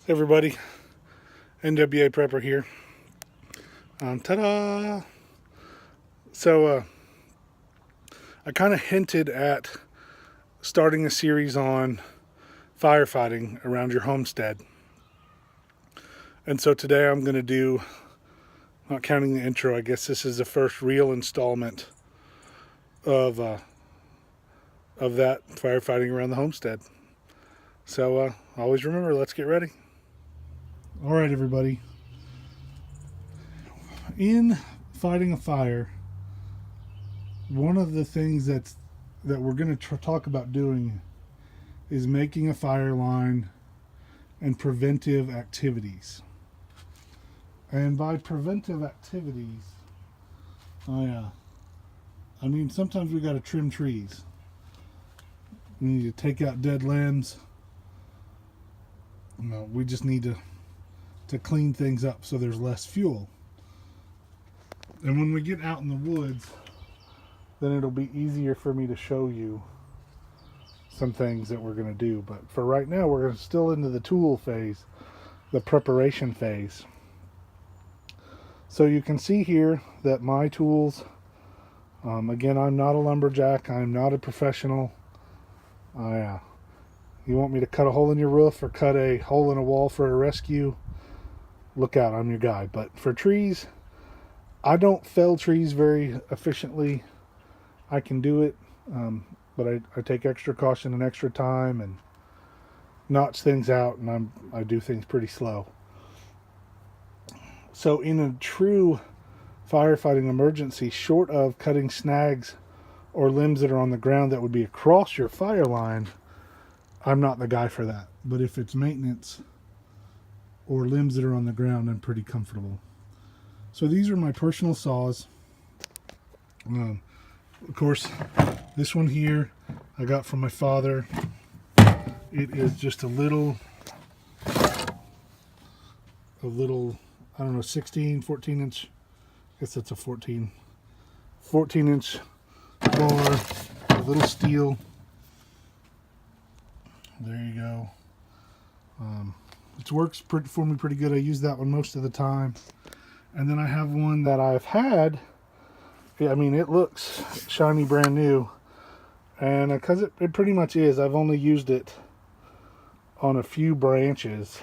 Everybody, NWA Prepper here. Ta-da! So I kind of hinted at starting a series on firefighting around your homestead. And so today I'm going to do, not counting the intro, I guess this is the first real installment of that firefighting around the homestead. So always remember, let's get ready. All right, everybody. In fighting a fire, one of the things that we're going to talk about doing is making a fire line and preventive activities. And by preventive activities, I mean sometimes we got to trim trees. We need to take out dead limbs. We just need to clean things up so there's less fuel. And when we get out in the woods, then it'll be easier for me to show you some things that we're going to do. But for right now, we're still into the tool phase, the preparation phase. So you can see here that my tools, again, I'm not a lumberjack. I'm not a professional. You want me to cut a hole in your roof or cut a hole in a wall for a rescue? Look out, I'm your guy. But for trees, I don't fell trees very efficiently. I can do it, but I take extra caution and extra time and notch things out, and I do things pretty slow. So in a true firefighting emergency, short of cutting snags or limbs that are on the ground that would be across your fire line, I'm not the guy for that. But if it's maintenance or limbs that are on the ground, I'm pretty comfortable. So these are my personal saws. Of course, this one here I got from my father. It is just a little, I don't know, 14 inch. I guess that's a 14 inch bar, a little steel. There you go. It works for me pretty good. I use that one most of the time. And then I have one that I've had. I mean, it looks shiny brand new. And because it pretty much is, I've only used it on a few branches.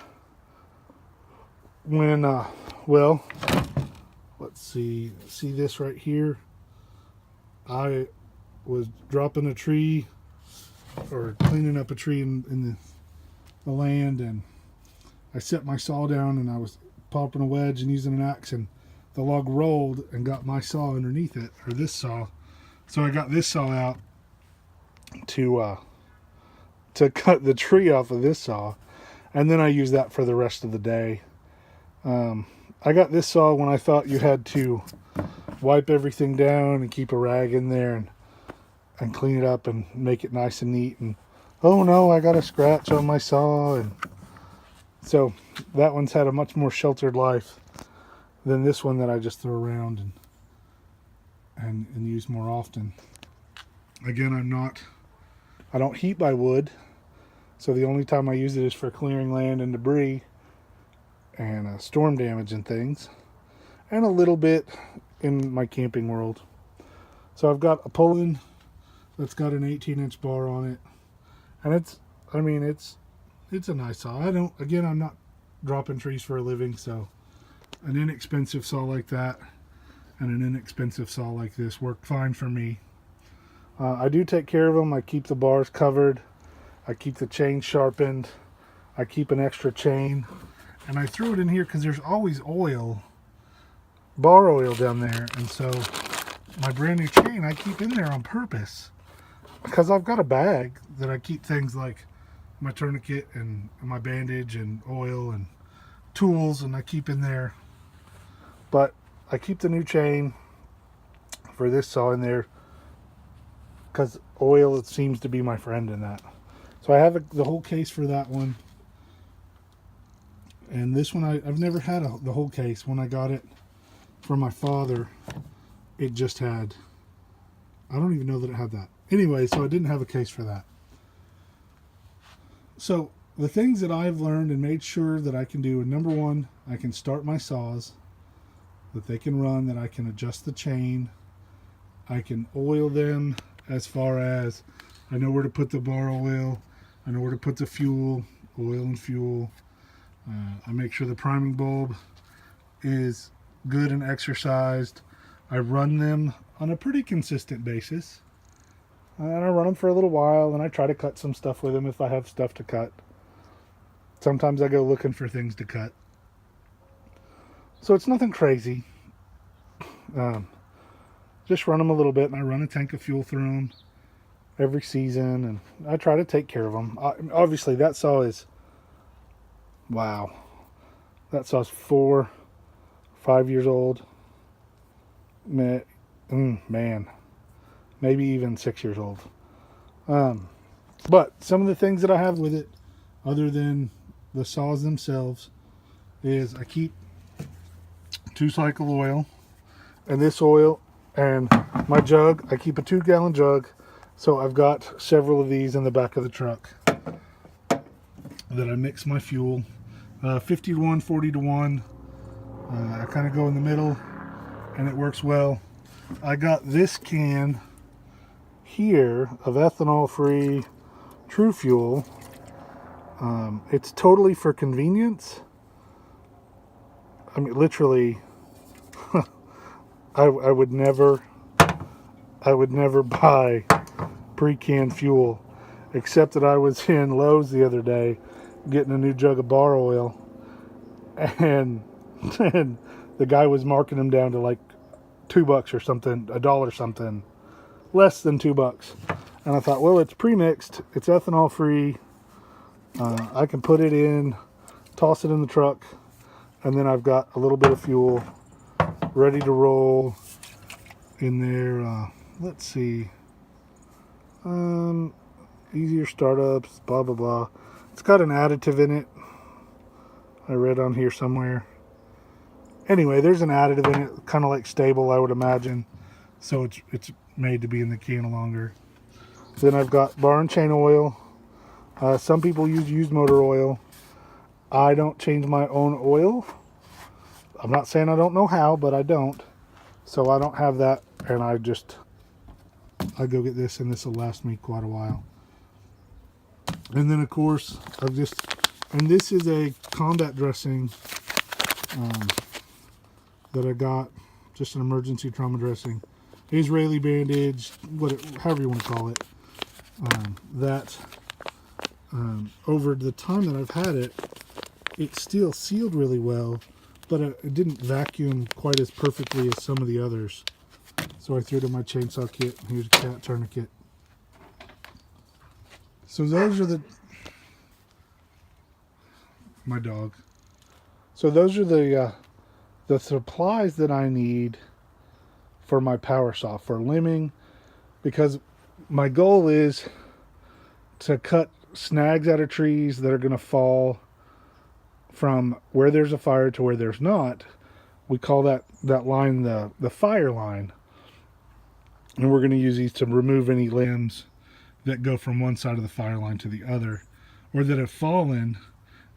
When, well, let's see this right here. I was dropping a tree or cleaning up a tree in the land, and I set my saw down and I was popping a wedge and using an axe, and the log rolled and got my saw underneath it, or this saw. So I got this saw out to cut the tree off of this saw, and then I used that for the rest of the day. I got this saw when I thought you had to wipe everything down and keep a rag in there and clean it up and make it nice and neat, and oh no, I got a scratch on my saw. And so that one's had a much more sheltered life than this one that I just throw around and use more often. Again, I don't heat by wood, so the only time I use it is for clearing land and debris and storm damage and things, and a little bit in my camping world. So I've got a pull-in that's got an 18-inch bar on it, and it's a nice saw. I'm not dropping trees for a living, so an inexpensive saw like that and an inexpensive saw like this work fine for me. I do take care of them. I keep the bars covered. I keep the chain sharpened. I keep an extra chain, and I threw it in here because there's always bar oil down there, and so my brand new chain I keep in there on purpose, because I've got a bag that I keep things like my tourniquet and my bandage and oil and tools, and I keep in there. But I keep the new chain for this saw in there because oil seems to be my friend in that. So I have the whole case for that one. And this one, I've never had the whole case. When I got it from my father, it just had, I don't even know that it had that. Anyway, so I didn't have a case for that. So the things that I've learned and made sure that I can do, number one, I can start my saws, that they can run, that I can adjust the chain. I can oil them as far as I know where to put the bar oil. I know where to put the fuel, oil and fuel. I make sure the priming bulb is good and exercised. I run them on a pretty consistent basis. And I run them for a little while, and I try to cut some stuff with them if I have stuff to cut. Sometimes I go looking for things to cut. So it's nothing crazy. Just run them a little bit, and I run a tank of fuel through them every season, and I try to take care of them. Obviously, that saw is, wow, that saw's 4, 5 years old. Man, maybe even 6 years old. But some of the things that I have with it, other than the saws themselves, is I keep 2-cycle oil, and this oil, and my jug, I keep a 2-gallon jug. So I've got several of these in the back of the truck that I mix my fuel, 50 to 1, 40 to 1. I kind of go in the middle, and it works well. I got this can here of ethanol-free True Fuel. It's totally for convenience. I mean, literally, I would never buy pre-canned fuel, except that I was in Lowe's the other day getting a new jug of bar oil, and the guy was marking them down to like $2 or something, $1 something, less than $2. And I thought, well, it's pre-mixed, it's ethanol free, I can put it in, toss it in the truck, and then I've got a little bit of fuel ready to roll in there. Let's see, easier startups, blah blah blah. It's got an additive in it, I read on here somewhere. Anyway, there's an additive in it, kind of like stable, I would imagine, so it's made to be in the can longer. Then I've got bar and chain oil. Some people use used motor oil. I don't change my own oil. I'm not saying I don't know how, but I don't. So I don't have that, and I go get this, and this will last me quite a while. And then of course and this is a combat dressing that I got, just an emergency trauma dressing, Israeli bandage, however you want to call it. Over the time that I've had it, it's still sealed really well, but it didn't vacuum quite as perfectly as some of the others. So I threw it in my chainsaw kit. Here's a cat tourniquet. So those are my dog. So those are the supplies that I need for my power saw, for limbing, because my goal is to cut snags out of trees that are going to fall from where there's a fire to where there's not. We call that line the fire line. And we're going to use these to remove any limbs that go from one side of the fire line to the other, or that have fallen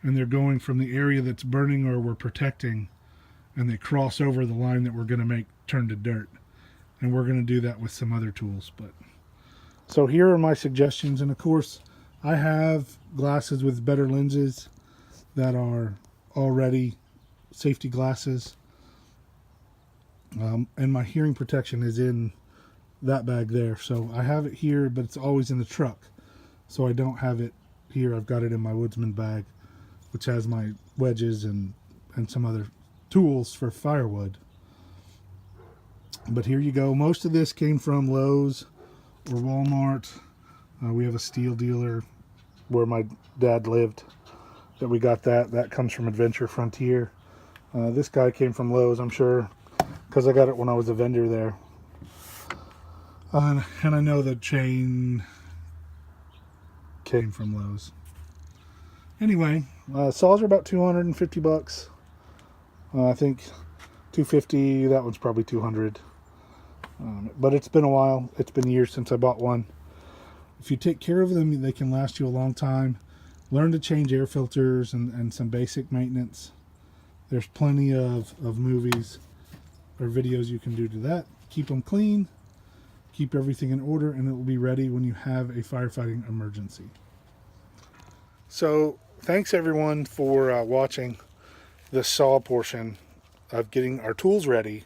and they're going from the area that's burning or we're protecting, and they cross over the line that we're going to make turn to dirt. And we're going to do that with some other tools. But so here are my suggestions. And of course, I have glasses with better lenses that are already safety glasses. And my hearing protection is in that bag there. So I have it here, but it's always in the truck. So I don't have it here. I've got it in my Woodsman bag, which has my wedges and some other tools for firewood. But here you go. Most of this came from Lowe's or Walmart. We have a steel dealer where my dad lived that we got that. That comes from Adventure Frontier. This guy came from Lowe's, I'm sure, because I got it when I was a vendor there. And I know the chain came from Lowe's. Anyway, saws are about $250. I think $250. That one's probably $200. But it's been a while. It's been years since I bought one. If you take care of them, they can last you a long time. learn to change air filters and some basic maintenance. There's plenty of movies or videos you can do to that. Keep them clean, keep everything in order, and it will be ready when you have a firefighting emergency. So thanks everyone for watching the saw portion of getting our tools ready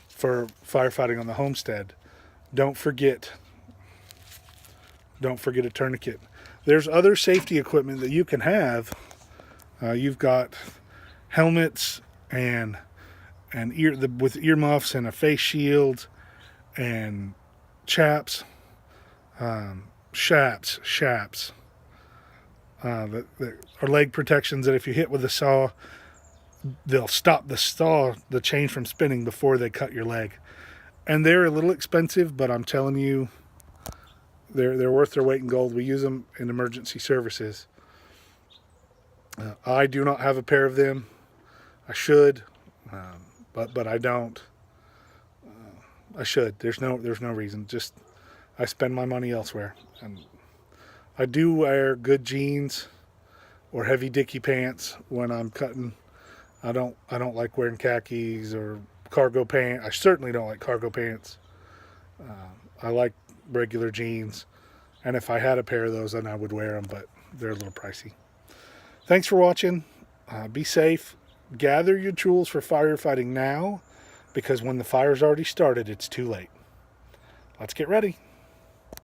for firefighting on the homestead. Don't forget a tourniquet. There's other safety equipment that you can have. You've got helmets and with earmuffs and a face shield and chaps, shaps, that are leg protections that if you hit with a saw, they'll stop the chain from spinning before they cut your leg. And they're a little expensive, but I'm telling you, they're worth their weight in gold. We use them in emergency services. I do not have a pair of them. I should, but I don't. I should. There's no reason. Just I spend my money elsewhere. And I do wear good jeans or heavy dicky pants when I'm cutting. I don't like wearing khakis or cargo pants. I certainly don't like cargo pants. I like regular jeans, and if I had a pair of those, then I would wear them, but they're a little pricey. Thanks for watching. Be safe. Gather your tools for firefighting now, because when the fire's already started, it's too late. Let's get ready.